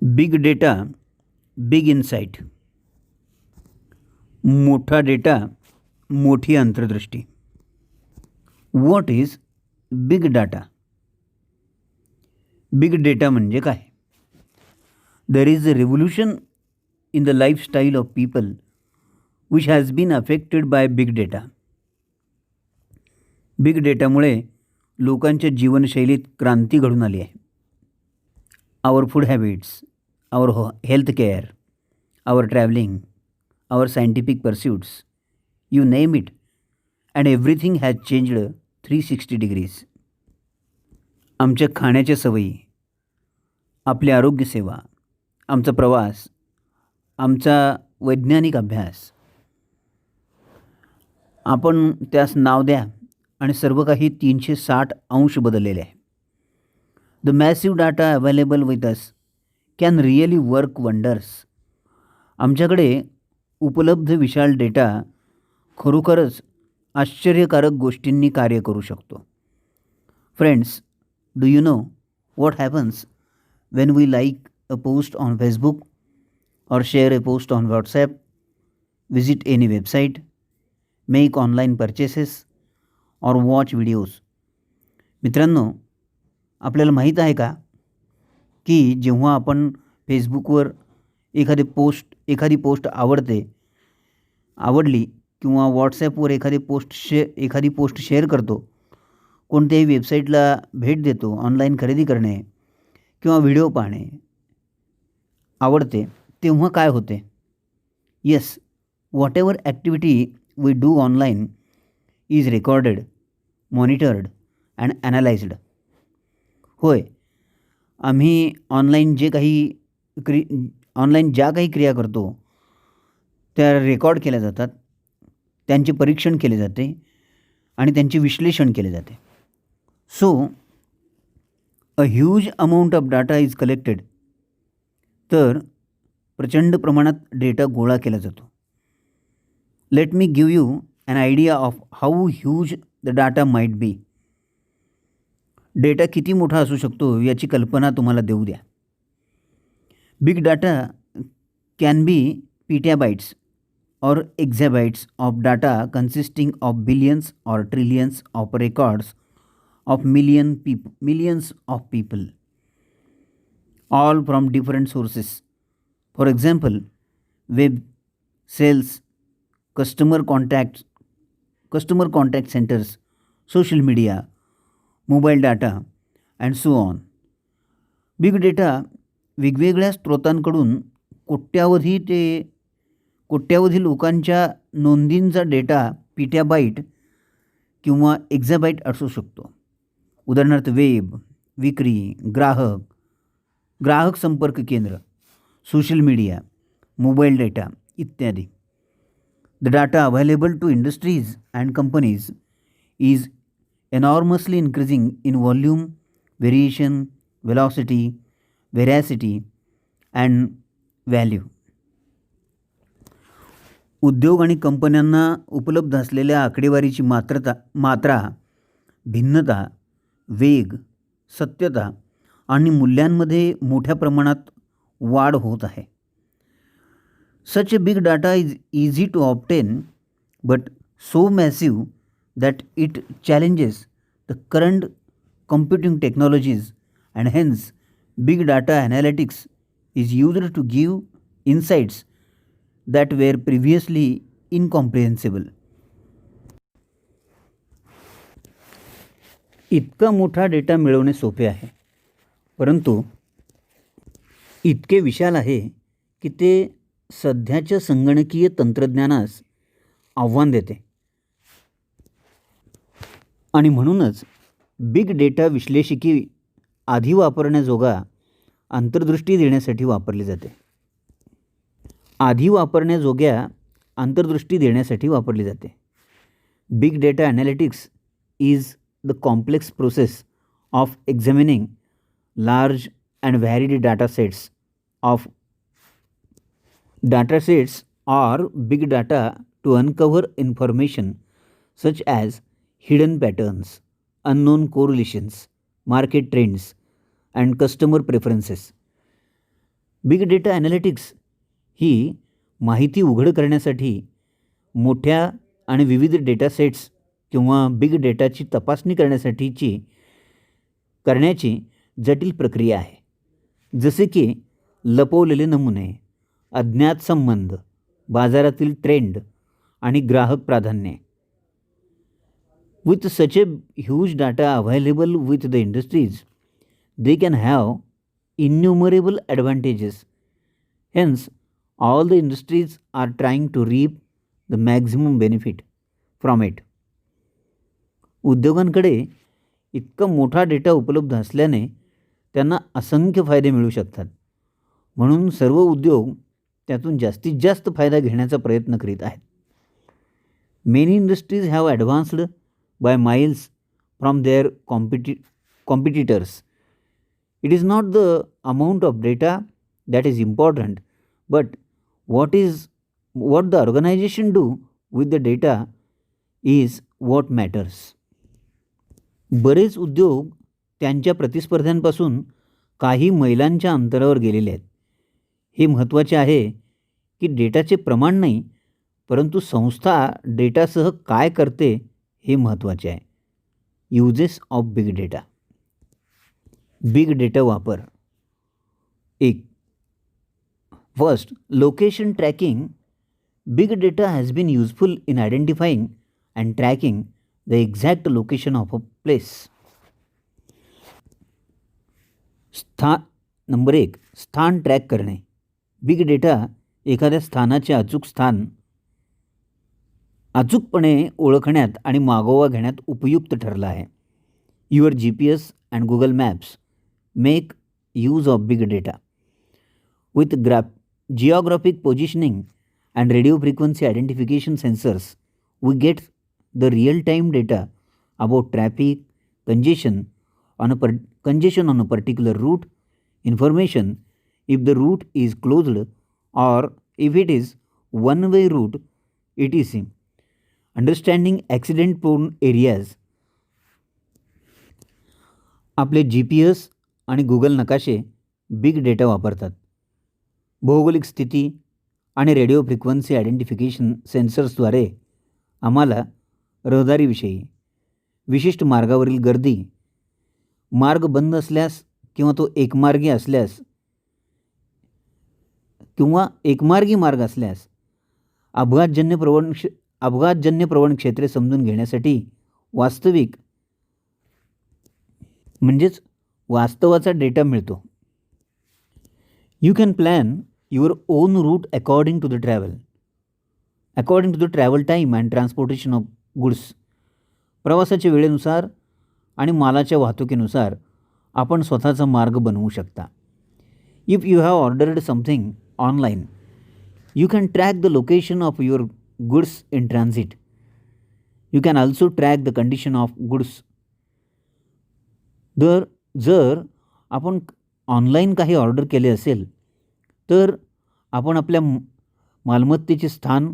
Big data, big insight. मोठा data, मोठी अंतर्दृष्टी. What is big data? Big data म्हणजे काय? There is a revolution in the lifestyle of people which has been affected by big data. Big डेटामुळे लोकांच्या जीवनशैलीत क्रांती घडून आली आहे. Our food habits, our health care, our travelling, our scientific pursuits, you name it, and everything has changed 360 degrees. आमच्या खाण्याच्या सवयी, आपली आरोग्यसेवा, आमचा प्रवास, आमचा वैज्ञानिक अभ्यास, आपण त्यास नाव द्या आणि सर्व काही 360 अंश बदललेले आहे. The massive data available with us can really work wonders. आमच्याकडे उपलब्ध विशाल डेटा खरोखरच आश्चर्यकारक गोष्टींनी कार्य करू शकतो. Friends, do you know what happens when we like a post on Facebook or share a post on WhatsApp, visit any website, make online purchases or watch videos? मित्रांनो, आपल्याला माहीत आहे का की जेव्हा आपण फेसबुकवर एखादी पोस्ट आवडली किंवा व्हॉट्सॲपवर एखादी पोस्ट शेअर करतो, कोणत्याही वेबसाईटला भेट देतो, ऑनलाईन खरेदी करणे किंवा व्हिडिओ पाहणे आवडते, तेव्हा काय होते? Yes, whatever activity we do online is recorded, monitored and analysed. होय, आम्ही ऑनलाईन ज्या काही क्रिया करतो त्या रेकॉर्ड केल्या जातात, त्यांचे परीक्षण केले जाते आणि त्यांचे विश्लेषण केले जाते. So a huge amount of data is collected. तर प्रचंड प्रमाणात डेटा गोळा केला जातो. Let me give you an idea of how huge the data might be. डेटा किती मोठा असू शकतो याची कल्पना तुम्हाला देऊ द्या. Big data can be petabytes or exabytes of data consisting of billions or trillions of records of millions of people, all from different sources. For example, web, sales, customer contact centers, social media, mobile data, and so on. Big data वेगवेगळ्या स्रोतांकडून कोट्यावधी लोकांच्या नोंदींचा data पीटॅबाईट किंवा एक्झाबाईट असू शकतो. उदाहरणार्थ web, विक्री, ग्राहक संपर्क केंद्र, सोशल मीडिया, मोबाईल डेटा इत्यादी. The data available to industries and companies is enormously increasing in volume, variation, velocity, veracity and value. उद्योग आणि कंपन्यांना उपलब्ध असलेल्या आकडेवारीची मात्रा, भिन्नता, वेग, सत्यता आणि मूल्यांमध्ये मोठ्या प्रमाणात वाढ होत आहे. Such a big data is easy to obtain but so massive that it challenges the current computing technologies and hence big data analytics is used to give insights that were previously incomprehensible. इतका मोठा data मिळवणे सोपे आहे, परंतु इतके विशाल आहे की ते सध्याच्या संगणकीय तंत्रज्ञानास आव्हान देते. आणि म्हणूनच बिग डेटा विश्लेषिकी आधी वापरण्याजोगा अंतर्दृष्टी देण्यासाठी वापरली जाते. Big data analytics is the complex process of examining large and व्हॅरिड datasets or big data to uncover information such as hidden patterns, unknown correlations, market trends, and customer preferences. Big data analytics ही माहिती उघड करण्यासाठी मोठ्या आणि विविध data sets किंवा big डेटाची तपासणी करण्याची जटिल प्रक्रिया आहे. जसे की लपवलेले नमुने, अज्ञात संबंध, बाजारातील ट्रेंड आणि ग्राहक प्राधान्ये. With such a huge data available with the industries, they can have innumerable advantages. Hence, all the industries are trying to reap the maximum benefit from it. उद्योगांकडे इतका मोठा डेटा उपलब्ध असल्याने त्यांना असंख्य फायदे मिळू शकतात. म्हणून सर्व उद्योग त्यातून जास्तीत जास्त फायदा घेण्याचा प्रयत्न करीत आहेत. Many industries have advanced by miles from their competitors. It is not the amount of data that is important, but what the organization do with the data is what matters. बरेच उद्योग त्यांच्या प्रतिस्पर्ध्यांपासून काही मैलांच्या अंतरावर गेलेले आहेत. हे महत्त्वाचे आहे की डेटाचे प्रमाण नाही, परंतु संस्था डेटासह काय करते हे महत्त्वाचे आहे. Uses of big data. Big data वापर. 1. First, location tracking. Big data has been useful in identifying and tracking the exact location of a place. Number 1, स्थान ट्रॅक करणे. बिग डेटा एखाद्या स्थानाचे अचूकपणे ओळखण्यात आणि मागोवा घेण्यात उपयुक्त ठरला आहे. Your GPS and Google maps make use of big data. With geographic positioning and radio frequency identification sensors, we get the real time data about traffic, congestion on a particular route, information if the route is closed or if it is one-way route, etc. Understanding accident prone areas. आपले GPS आणि Google नकाशे big data वापरतात. भौगोलिक स्थिती आणि radio frequency identification सेन्सर्सद्वारे आम्हाला रहदारीविषयी, विशिष्ट मार्गावरील गर्दी, मार्ग बंद असल्यास किंवा तो एकमार्गी मार्ग असल्यास अपघातजन्य प्रवण क्षेत्रे समजून घेण्यासाठी वास्तवाचा डेटा मिळतो. You can plan your own route according to the travel time and transportation of goods. प्रवासाच्या वेळेनुसार आणि मालाच्या वाहतुकीनुसार आपण स्वतःचा मार्ग बनवू शकता. If you have ordered something online, you can track the location of your goods in transit. You can also track the condition of goods. जर आपण ऑनलाईन काही ऑर्डर केले असेल तर आपण आपल्या मालमत्तेचे स्थान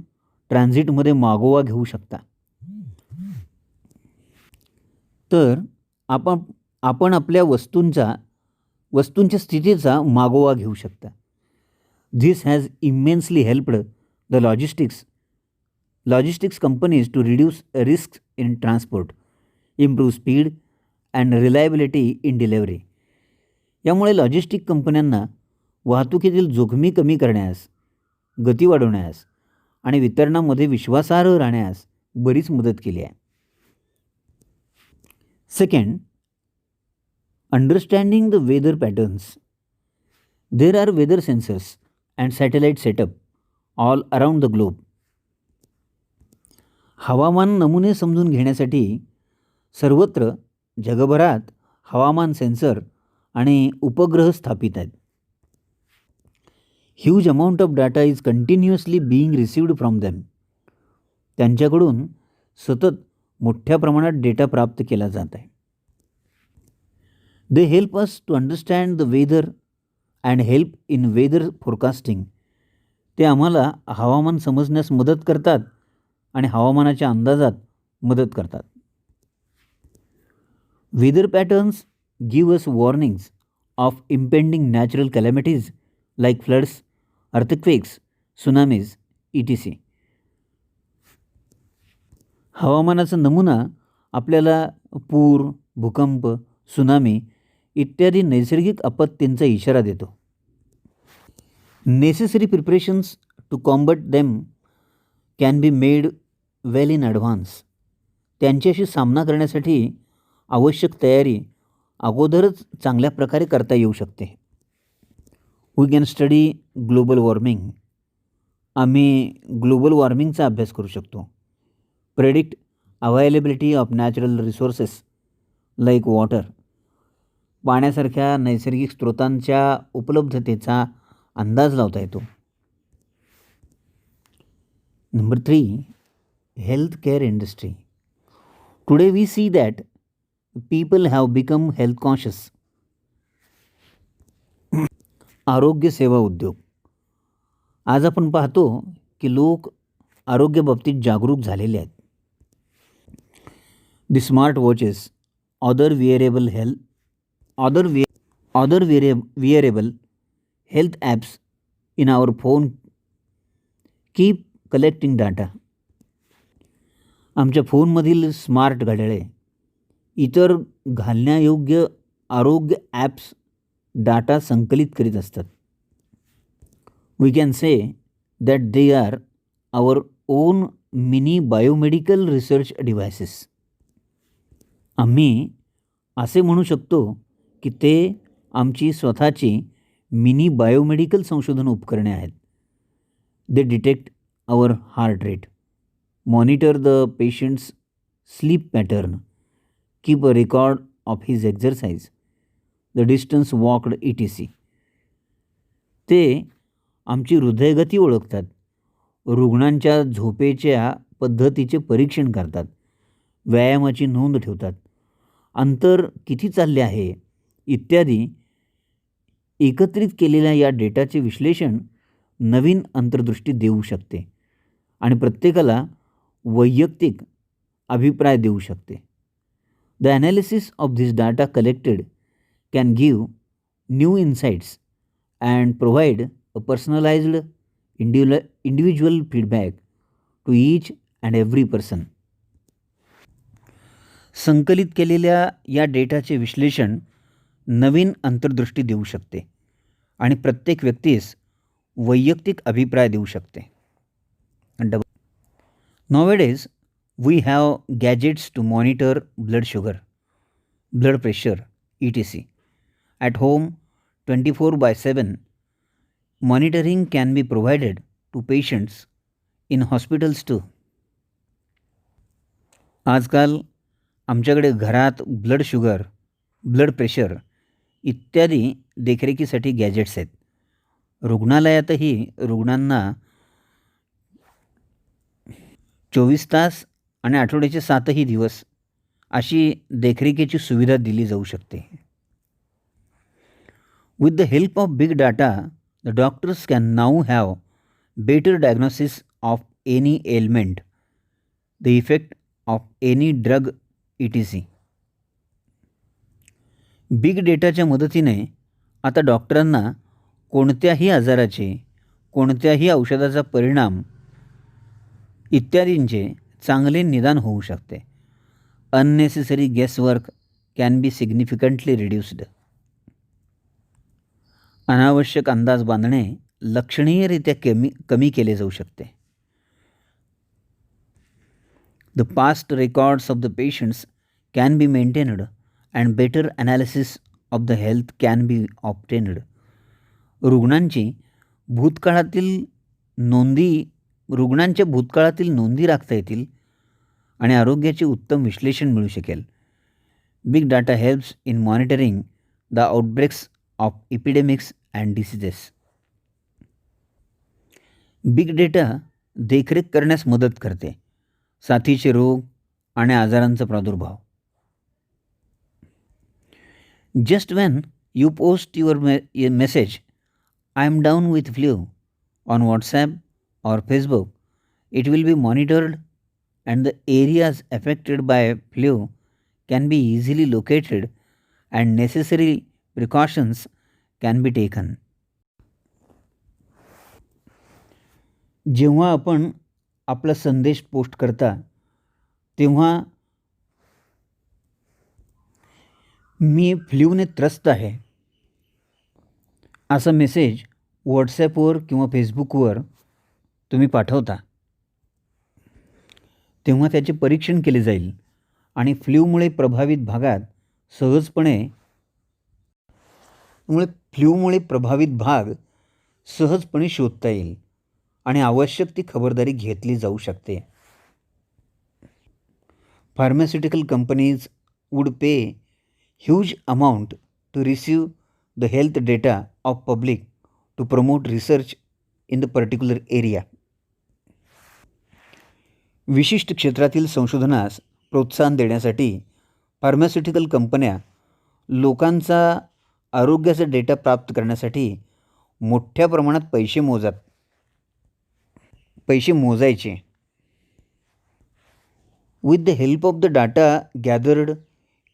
ट्रान्झिटमध्ये मागोवा घेऊ शकता. तर आपण आपल्या वस्तूंच्या स्थितीचा मागोवा घेऊ शकता. This has immensely helped the logistics companies to reduce risks in transport, improve speed and reliability in delivery. यामुळे लॉजिस्टिक कंपन्यांना वाहतुकीतील जोखमी कमी करण्यास, गती वाढवण्यास आणि वितरणामध्ये विश्वासार्ह राहण्यास बरीच मदत केली आहे. Second, understanding the weather patterns. There are weather sensors and satellite setup all around the globe. हवामान नमुने समजून घेण्यासाठी सर्वत्र जगभरात हवामान सेन्सर आणि उपग्रह स्थापित आहेत. Huge amount of data is continuously being received from them. त्यांच्याकडून सतत मोठ्या प्रमाणात डेटा प्राप्त केला जात आहे. They help us to understand the weather and help in weather forecasting. ते आम्हाला हवामान समजण्यास मदत करतात आणि हवामानाच्या अंदाजात मदत करतात. Weather patterns give us warnings of impending natural calamities like floods, earthquakes, tsunamis, etc. हवामानाचा नमुना आपल्याला पूर, भूकंप, सुनामी इत्यादी नैसर्गिक आपत्तींचा इशारा देतो. Necessary preparations to combat them can be made well in advance. त्यांच्याशी सामना करण्यासाठी आवश्यक तयारी अगोदरच चांगल्या प्रकारे करता येऊ शकते. We can study global warming. आम्ही ग्लोबल वॉर्मिंगचा अभ्यास करू शकतो. Predict availability of natural resources like water. पाण्यासारख्या नैसर्गिक स्रोतांच्या उपलब्धतेचा अंदाज लावता येतो. Number 3, health care industry. Today we see that people have become health conscious. आरोग्य सेवा उद्योग. आज आपण पाहतो की लोक आरोग्याबाबतीत जागरूक झालेले आहेत. The smart watches, other wearable health apps in our phone keep collecting data. आमच्या फोनमधील स्मार्ट घड्याळे इतर घालण्यायोग्य आरोग्य ॲप्स डाटा संकलित करीत असतात. We can say that they are our own mini biomedical research devices. आम्ही असे म्हणू शकतो की ते आमची स्वतःची मिनी बायोमेडिकल संशोधन उपकरणे आहेत. They detect our heart rate, monitor the patients sleep pattern, keep a record of his exercise, the distance walked, etc. ते आमची हृदयगती ओळखतात, रुग्णांच्या झोपेच्या पद्धतीचे परीक्षण करतात, व्यायामाची नोंद ठेवतात, अंतर किती चालले आहे इत्यादी. एकत्रित केलेल्या या डेटाचे विश्लेषण नवीन अंतर्दृष्टी देऊ शकते आणि प्रत्येकाला वैयक्तिक अभिप्राय देऊ शकते. The analysis of this data collected can give new insights and provide a personalized individual feedback to each and every person. संकलित केलेल्या या डेटाचे विश्लेषण नवीन अंतर्दृष्टी देऊ शकते आणि प्रत्येक व्यक्तीस वैयक्तिक अभिप्राय देऊ शकते. Nowadays, we have gadgets to monitor blood sugar, blood pressure, etc. At home, 24/7 monitoring can be provided to patients in hospitals too. आजकाल आमच्याकडे घरात ब्लड शुगर, ब्लड प्रेशर इत्यादी देखरेखीसाठी गॅजेट्स आहेत. रुग्णालयातही रुग्णांना 24 तास आणि आठवड्याचे 7ही दिवस अशी देखरेखीची सुविधा दिली जाऊ शकते. With the help of big data, the doctors can now have better diagnosis of any element, the effect of any drug, etc. Big डेटाच्या मदतीने आता डॉक्टरांना कोणत्याही आजाराचे, कोणत्याही औषधाचा परिणाम इत्यादींचे चांगले निदान होऊ शकते. Unnecessary guesswork can be significantly reduced. अनावश्यक अंदाज बांधणे लक्षणीयरित्या कमी केले जाऊ शकते. The past records of the patients can be maintained and better analysis of the health can be obtained. रुग्णांच्या भूतकाळातील नोंदी राखता येतील आणि आरोग्याचे उत्तम विश्लेषण मिळू शकेल. Big data helps in monitoring the outbreaks of epidemics and diseases. Big data देखरेख करण्यास मदत करते. साथीचे रोग आणि आजारांचा प्रादुर्भाव. Just when you post your message, I am down with flu on WhatsApp or Facebook, it will be monitored and the areas affected by flu can be easily located and necessary precautions can be taken. जेव्हा आपण आपला संदेश post करता तेव्हा मी फ्ल्यूने त्रस्त आहे असा message व्हॉट्सॲपवर किंवा फेसबुकवर तुम्ही पाठवता, तेव्हा त्याचे परीक्षण केले जाईल आणि फ्ल्यूमुळे प्रभावित भागात सहजपणे फ्ल्यूमुळे प्रभावित भाग सहजपणे शोधता येईल आणि आवश्यक ती खबरदारी घेतली जाऊ शकते. Pharmaceutical companies would pay huge amount to receive the health data of public to promote research in the particular area. विशिष्ट क्षेत्रातील संशोधनास प्रोत्साहन देण्यासाठी फार्मास्युटिकल कंपन्या लोकांचा आरोग्याचा डेटा प्राप्त करण्यासाठी मोठ्या प्रमाणात पैसे मोजायचे. With the help of the data gathered,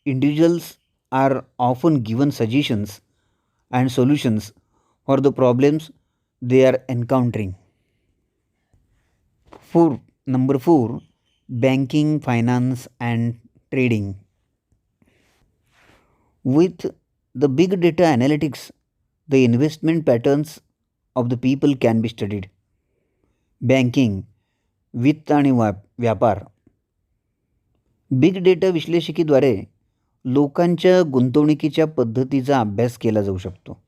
individuals are often given suggestions and solutions for the problems they are encountering. Number 4, banking, finance and trading. With the big data analytics, the investment patterns of the people can be studied. Banking, वित्त आणि व्यापार. Big data विश्लेषिकीद्वारे लोकांच्या गुंतवणुकीच्या पद्धतीचा अभ्यास केला जाऊ शकतो.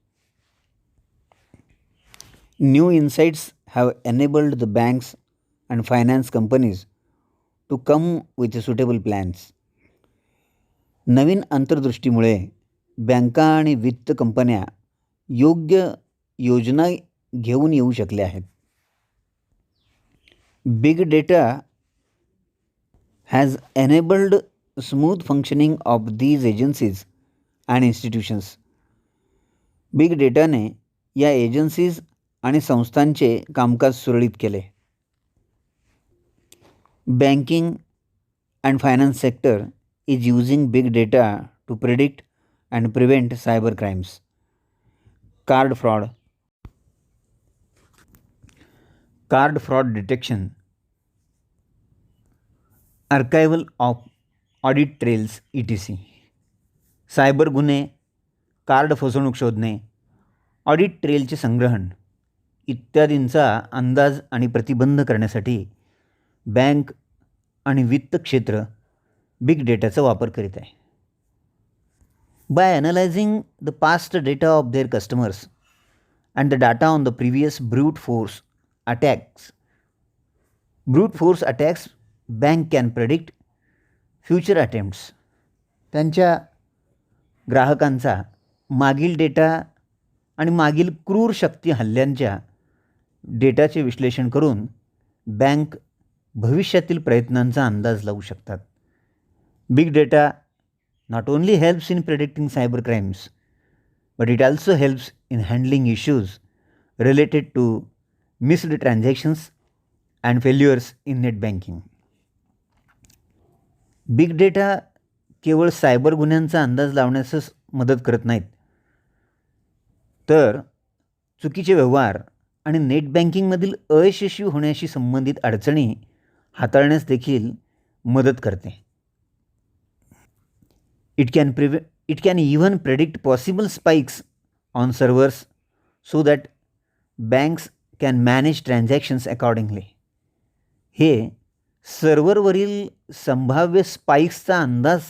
New insights have enabled the banks and finance companies to come with suitable plans. नवीन अंतर्दृष्टीमुळे बँका आणि वित्त कंपन्या योग्य योजना घेऊन येऊ शकल्या आहेत. Big data has enabled smooth functioning of these agencies and institutions. Big डेटाने या एजन्सीज आणि संस्थांचे कामकाज सुरळीत केले. Banking and finance sector is using big data to predict and prevent cyber crimes, card fraud detection, archival of audit trails ETC. Cyber गुन्हे, card फसवणूक शोधणे, ऑडिट ट्रेलचे संग्रहण इत्यादींचा अंदाज आणि प्रतिबंध करण्यासाठी बँक आणि वित्त क्षेत्र बिग डेटाचा वापर करीत आहे. By analysing the past data of their customers and the data on the previous brute force attacks bank can predict future attempts. त्यांच्या ग्राहकांचा मागील डेटा आणि मागील क्रूर शक्ती हल्ल्यांच्या डेटाचे विश्लेषण करून बँक भविष्यातील प्रयत्नांचा अंदाज लावू शकतात. Big data not only helps in predicting cyber crimes but it also helps in handling issues related to missed transactions and failures in net banking. Big data केवळ सायबर गुन्ह्यांचा अंदाज लावण्यासच मदत करत नाहीत, तर चुकीचे व्यवहार आणि नेट बँकिंगमधील अयशस्वी होण्याशी संबंधित अडचणी हाताळण्यास देखील मदत करते. It can even predict possible spikes on servers so that banks can manage transactions accordingly. हे सर्व्हरवरील संभाव्य स्पाइक्सचा अंदाज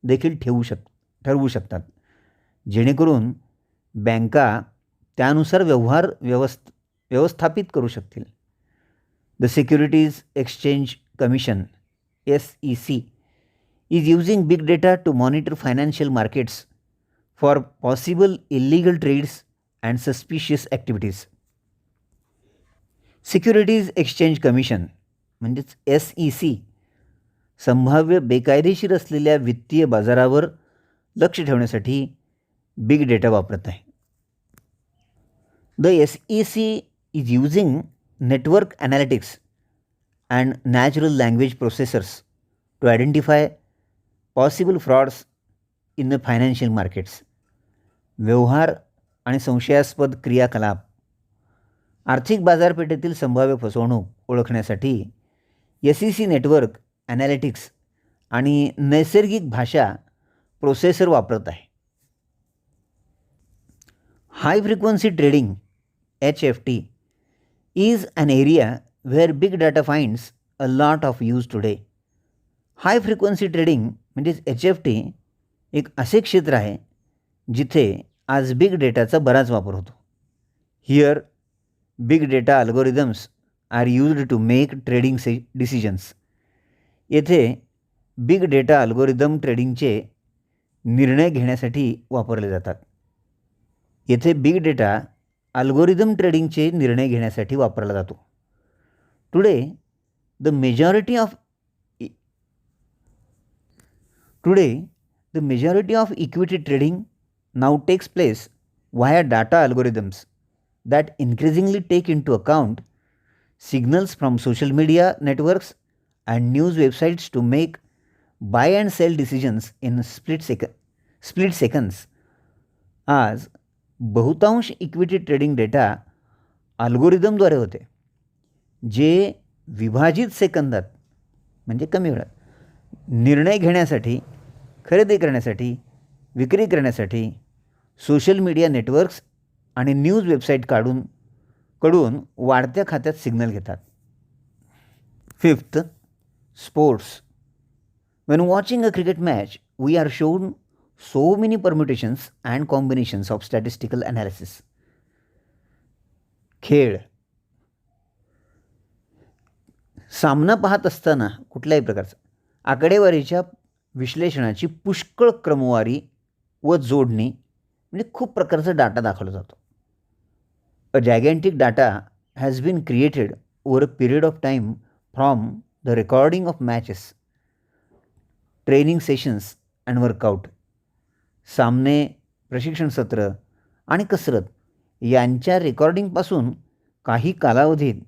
देखील ठरवू शकतात, जेणेकरून बँका त्यानुसार व्यवहार व्यवस्थापित करू शकतील. The securities exchange commission SEC is using big data to monitor financial markets for possible illegal trades and suspicious activities. Securities exchange commission म्हणजेच SEC संभाव्य बेकायदेशीर असलेल्या वित्तीय बाजारावर लक्ष ठेवण्यासाठी बिग डेटा वापरत आहे. The SEC is using network analytics and natural language processors to identify possible frauds in the financial markets. व्यवहार आणि संशयास्पद क्रियाकलाप आर्थिक बाजारपेठेतील संभाव्य फसवणूक ओळखण्यासाठी SEC नेटवर्क ॲनालिटिक्स आणि नैसर्गिक भाषा प्रोसेसर वापरत आहे. High frequency trading HFT is an area where big data finds a lot of use today. High frequency trading म्हणजेच HFT एक असे क्षेत्र आहे जिथे आज बिग डेटाचा बराच वापर होतो. Here big data algorithms are used to make trading decisions. येथे बिग डेटा अल्गोरिदम ट्रेडिंगचे निर्णय घेण्यासाठी वापरले जातात. येथे बिग डेटा अल्गोरिदम ट्रेडिंगचे निर्णय घेण्यासाठी वापरला जातो. Today the majority of equity trading now takes place via data algorithms that increasingly take into account signals from social media networks and news websites to make buy and sell decisions in split seconds. आज बहुतांश equity trading data अल्गोरिदमद्वारे होते, जे विभाजित सेकंदात म्हणजे कमी वेळात निर्णय घेण्यासाठी, खरेदी करण्यासाठी, विक्री करण्यासाठी सोशल मीडिया नेटवर्क्स आणि न्यूज वेबसाईट कडून वाढत्या खात्यात सिग्नल घेतात. Fifth, sports. When watching a cricket match we are shown so many permutations and combinations of statistical analysis. खेळ. सामना पाहत असताना कुठल्याही प्रकारचा आकडेवारीच्या विश्लेषणाची पुष्कळ क्रमवारी व जोडणी म्हणजे खूप प्रकारचा डाटा दाखवला जातो. A gigantic data has been created over a period of time from the recording of matches, training sessions and workout. सामने, प्रशिक्षण सत्र आणि कसरत यांच्या रेकॉर्डिंगपासून काही कालावधीत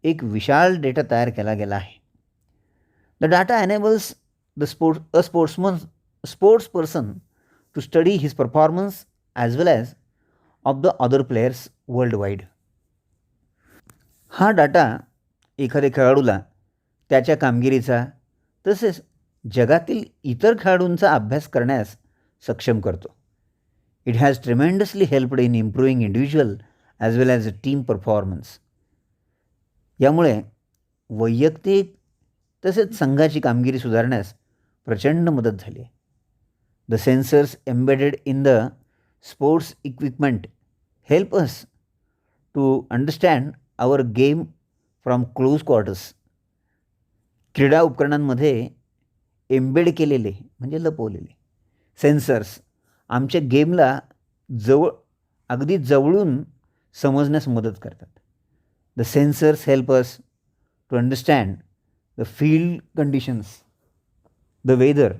एक विशाल डेटा तयार केला गेला आहे. The data enables the sports person to study his performance as well as of the other players worldwide. हा डाटा एखाद्या खेळाडूला त्याच्या कामगिरीचा तसेच जगातील इतर खेळाडूंचा अभ्यास करण्यास सक्षम करतो. It has tremendously helped in improving individual as well as a team performance. यामुळे वैयक्तिक तसेच संघाची कामगिरी सुधारण्यास प्रचंड मदत झाली आहे. The sensors embedded in the sports equipment help us to understand our game from close quarters. क्रीडा उपकरणांमध्ये एम्बेड केलेले म्हणजे लपवलेले सेन्सर्स आमच्या गेमला अगदी जवळून समजण्यास मदत करतात. The sensors help us to understand the field conditions, the weather,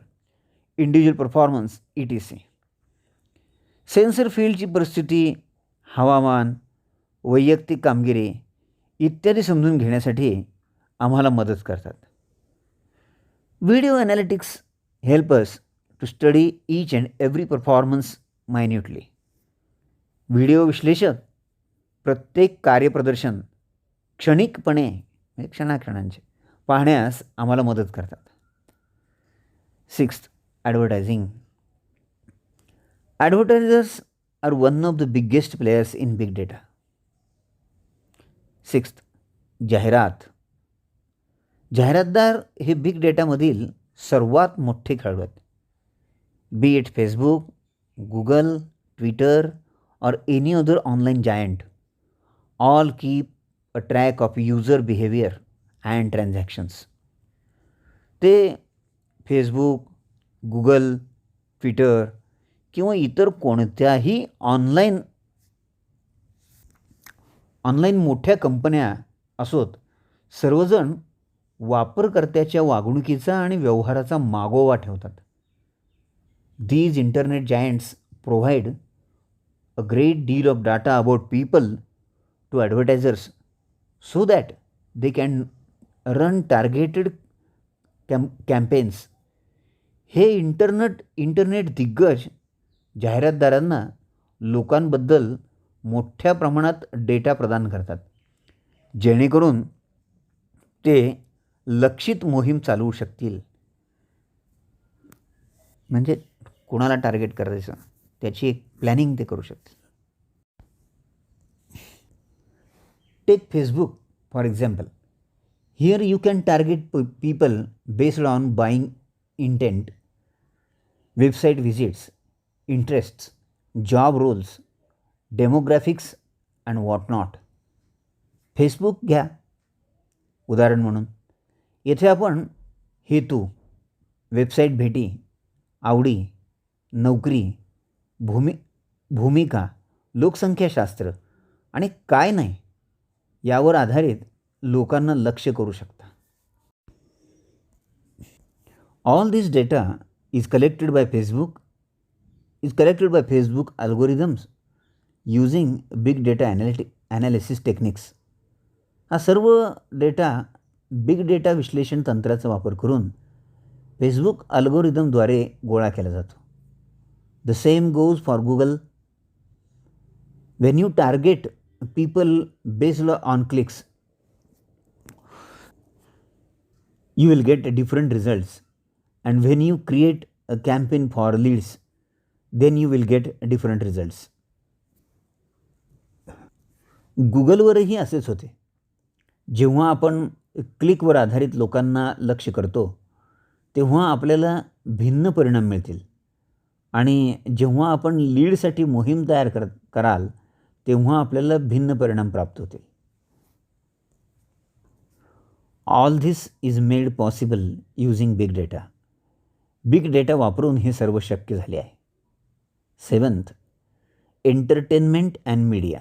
individual performance etc. Sensor फील्डची परिस्थिती, हवामान, वैयक्तिक कामगिरी इत्यादी समजून घेण्यासाठी आम्हाला मदत करतात. Video analytics help us to study each and every performance minutely. Video विश्लेषक प्रत्येक कार्यप्रदर्शन क्षणिकपणे म्हणजे क्षणाक्षणांचे पाहण्यास आम्हाला मदत करतात. Sixth, advertising. Advertisers are one of the biggest players in big data. Sixth, जाहिरात. जाहिरातदार हे बिग डेटामधील सर्वात मोठे खेळाडू आहेत. बी it Facebook, Google, Twitter or any other online giant, all keep a track of user behavior and transactions. ते Facebook, Google, Twitter किंवा इतर कोणत्याही ऑनलाईन मोठ्या कंपन्या असोत, सर्वजण वापरकर्त्याच्या वागणुकीचा आणि व्यवहाराचा मागोवा ठेवतात. These internet giants provide a great deal of data about people to advertisers so that they can run targeted campaigns. हे इंटरनेट दिग्गज जाहिरातदारांना लोकांबद्दल मोठ्या प्रमाणात डेटा प्रदान करतात जेणेकरून ते लक्षित मोहीम चालवू शकतील. म्हणजे कोणाला टार्गेट करायचं त्याची एक प्लॅनिंग ते करू शकतील. Take Facebook for example. Here you can target people based on buying intent, website visits, interests, job roles, demographics and what not. Facebook घ्या उदाहरण म्हणून. येथे आपण हेतू, वेबसाईट भेटी, आवडी, नोकरी, भूमिका, लोकसंख्याशास्त्र आणि काय नाही यावर आधारित लोकांना लक्ष्य करू शकता. All this data is collected by Facebook algorithms using big data analysis techniques. हा सर्व डेटा बिग डेटा विश्लेषण तंत्राचा वापर करून फेसबुक अल्गोरिदमद्वारे गोळा केला जातो. The same goes for Google. Wien you target people based on clicks, you will get different results, and when you create a campaign for leads, then you will get different results. गुगलवरही असेच होते. जेव्हा आपण क्लिकवर आधारित लोकांना लक्ष्य करतो तेव्हा आपल्याला भिन्न परिणाम मिळतील, आणि जेव्हा आपण लीडसाठी मोहीम तयार कराल तेव्हा आपल्याला भिन्न परिणाम प्राप्त होतील. All this is made possible using big data. Big data वापरून हे सर्व शक्य झाले आहे. 7th, entertainment and media.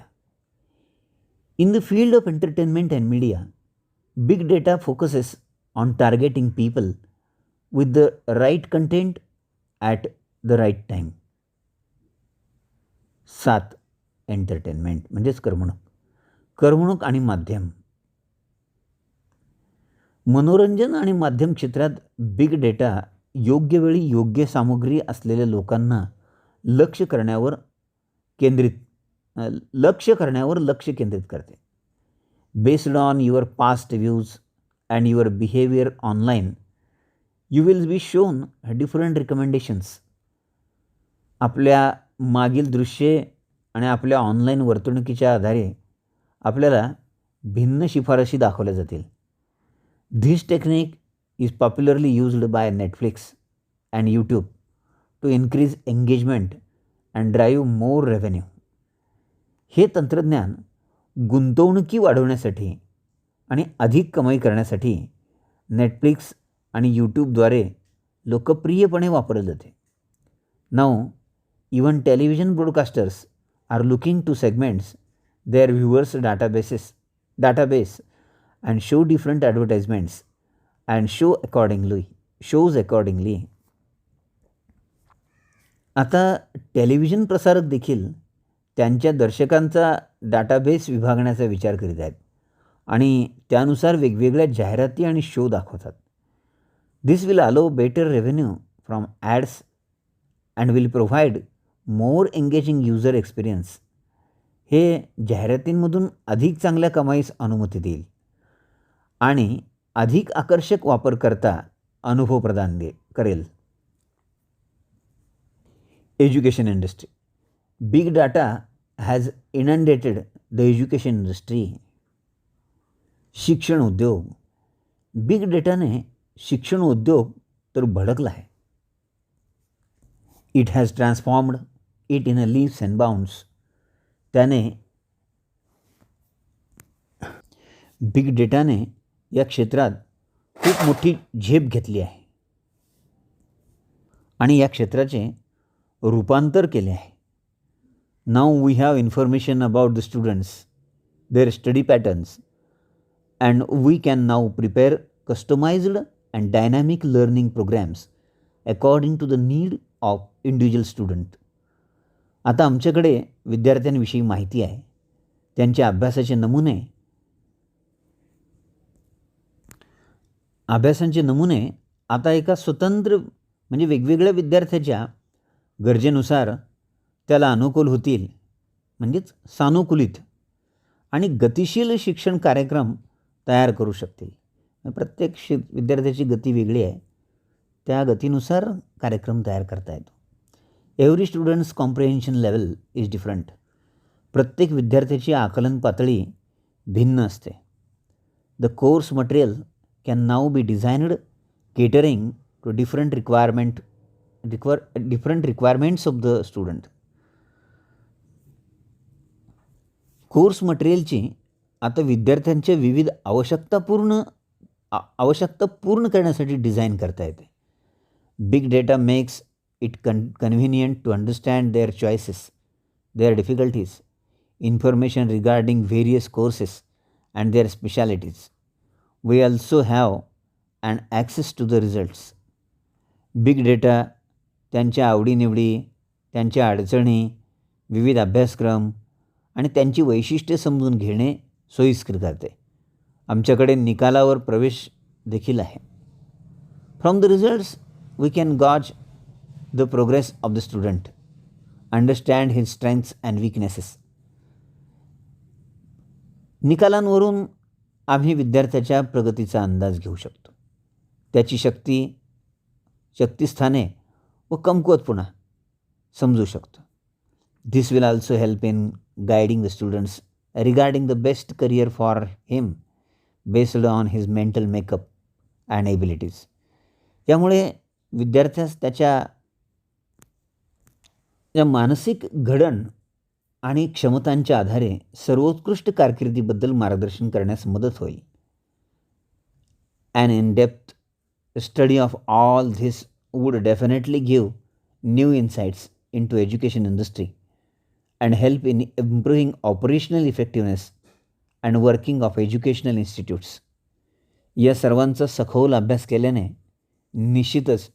In the field of entertainment and media, big data focuses on targeting people with the right content at the right time. 7, entertainment म्हणजेच करमणूक आणि माध्यम. मनोरंजन आणि माध्यम क्षेत्रात बिग डेटा योग्य वेळी योग्य सामग्री असलेल्या लोकांना लक्ष करण्यावर लक्ष केंद्रित करते. Based on your past views and your behaviour online, you will be shown different recommendations. आपल्या मागील दृश्ये आणि आपल्या ऑनलाईन वर्तणुकीच्या आधारे आपल्याला भिन्न शिफारशी दाखवल्या जातील. This technique is popularly used by Netflix and YouTube to increase engagement and drive more revenue. हे तंत्रज्ञान गुंतवणुकी वाढवण्यासाठी आणि अधिक कमाई करण्यासाठी नेटफ्लिक्स आणि यूट्यूबद्वारे लोकप्रियपणे वापरले जाते. Now even television broadcasters are looking to segments their viewers database and show different advertisements and shows accordingly. आता टेलिव्हिजन प्रसारक देखील त्यांच्या दर्शकांचा डाटाबेस विभागण्याचा विचार करीत आहेत आणि त्यानुसार वेगवेगळ्या जाहिराती आणि शो दाखवतात. This will allow better revenue from ads and will provide more engaging user experience. हे जाहिरातींमधून अधिक चांगल्या कमाईस अनुमती देईल आणि अधिक आकर्षक वापरकर्ता अनुभव प्रदान करेल. Education industry. Big data has inundated the education industry. शिक्षण उद्योग. बिग डेटाने शिक्षण उद्योग तर भडकला आहे. It has transformed it in a leaves and bounds. त्याने बिग डेटाने या क्षेत्रात खूप मोठी झेप घेतली आहे आणि या क्षेत्राचे रूपांतर केले आहे. Now we have information about the students, their study patterns, and we can now prepare customised and dynamic learning programmes according to the need of individual student. आता आमच्याकडे विद्यार्थ्यांविषयी माहिती आहे, त्यांच्या अभ्यासाचे नमुने आता एका स्वतंत्र म्हणजे वेगवेगळ्या विद्यार्थ्याच्या गरजेनुसार त्याला अनुकूल होतील, म्हणजेच सानुकूलित आणि गतिशील शिक्षण कार्यक्रम तयार करू शकतील. प्रत्येक विद्यार्थ्याची गती वेगळी आहे, त्या गतीनुसार कार्यक्रम तयार करता येतो. Every students comprehension level is different. प्रत्येक विद्यार्थ्याची आकलन पातळी भिन्न असते. The course material can now be designed catering to different requirements of the student. Course मटेरियलची आता विद्यार्थ्यांच्या विविध आवश्यकता पूर्ण करण्यासाठी डिझाईन करता येते. Big data makes it convenient to understand their choices, their difficulties, information regarding various courses and their specialties. We also have an access to the results. Big data त्यांच्या आवडीनिवडी, त्यांच्या अडचणी, विविध अभ्यासक्रम आणि त्यांची वैशिष्ट्ये समजून घेणे सोयीस्कर करते. आमच्याकडे निकालावर प्रवेश देखील आहे. From the results we can gauge the progress of the student, understand his strengths and weaknesses. निकालांवरून आम्ही विद्यार्थ्याच्या प्रगतीचा अंदाज घेऊ शकतो, त्याची शक्तिस्थाने व कमकुवतपणा समजू शकतो. This will also help in guiding the students regarding the best career for him based on his mental makeup and abilities. यामुळे विद्यार्थ्यास त्याच्या मानसिक घडण आणि क्षमतांच्या आधारे सर्वोत्कृष्ट कारकिर्दीबद्दल मार्गदर्शन करण्यास मदत होईल. An in-depth study of all this would definitely give new insights into education industry and help in improving operational effectiveness and working of educational institutes. या सर्वांचा सखोल अभ्यास केल्याने निश्चितच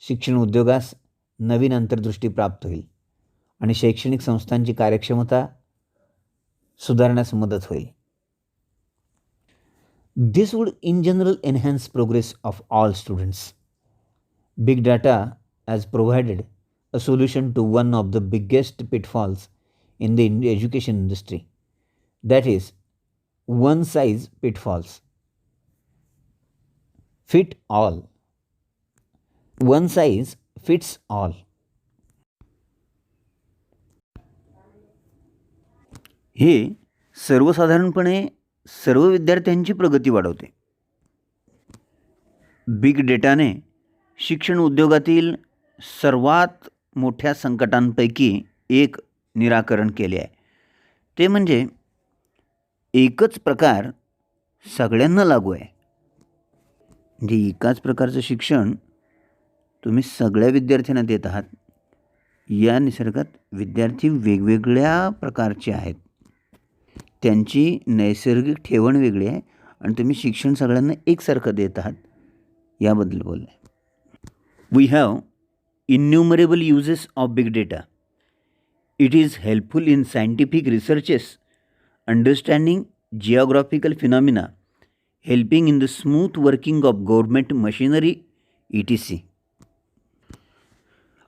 शिक्षण उद्योगास नवीन अंतर्दृष्टी प्राप्त होईल आणि शैक्षणिक संस्थांची कार्यक्षमता सुधारण्यास मदत होईल. This would in general enhance progress of all students. Big data has provided a solution to one of the biggest pitfalls in the education industry. That is, one size pitfalls. Fit all. One size fits all. हे सर्वसाधारणपणे सर्व विद्यार्थ्यांची प्रगती वाढवते. Big डेटाने शिक्षण उद्योगातील सर्वात मोठ्या संकटांपैकी एक निराकरण केले आहे. ते म्हणजे एकच प्रकार सगळ्यांना लागू आहे. म्हणजे एकाच प्रकारचं शिक्षण तुम्ही सगळ्या विद्यार्थ्यांना देत आहात. या निसर्गात विद्यार्थी वेगवेगळ्या प्रकारचे आहेत, त्यांची नैसर्गिक ठेवण वेगळी आहे आणि तुम्ही शिक्षण सगळ्यांना एकसारखं देत आहात, याबद्दल बोललं आहे. We have innumerable uses of big data. It is helpful in scientific researches, understanding geographical phenomena, helping in the smooth working of government machinery ETC.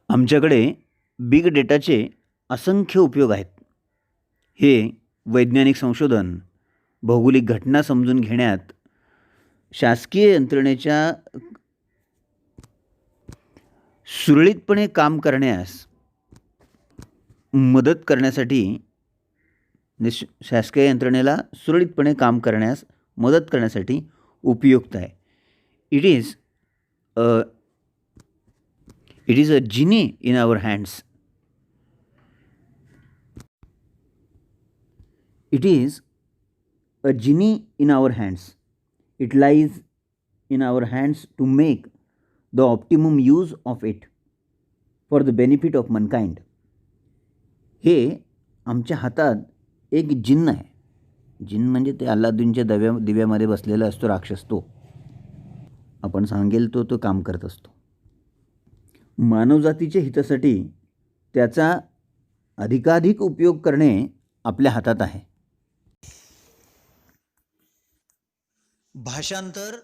आमच्याकडे बिग डेटाचे असंख्य उपयोग आहेत. हे वैज्ञानिक संशोधन, भौगोलिक घटना समजून घेण्यात, शासकीय यंत्रणेच्या सुरळीतपणे काम करण्यास मदत करण्यासाठी, शासकीय यंत्रणेला सुरळीतपणे काम करण्यास मदत करण्यासाठी उपयुक्त आहे. It is a genie in our hands. It is a genie in our hands. It lies in our hands to make the optimum use of it for the benefit of mankind. हे आमच्या हातात एक जिन्न आहे. जिन्न म्हणजे ते अल्लादीनच्या दिव्यामध्ये बसलेला असतो राक्षस. तो आपण सांगेल तो काम करत असतो. मानवजातीच्या हितासाठी त्याचा अधिकाधिक उपयोग करणे आपल्या हातात आहे. भाषांतर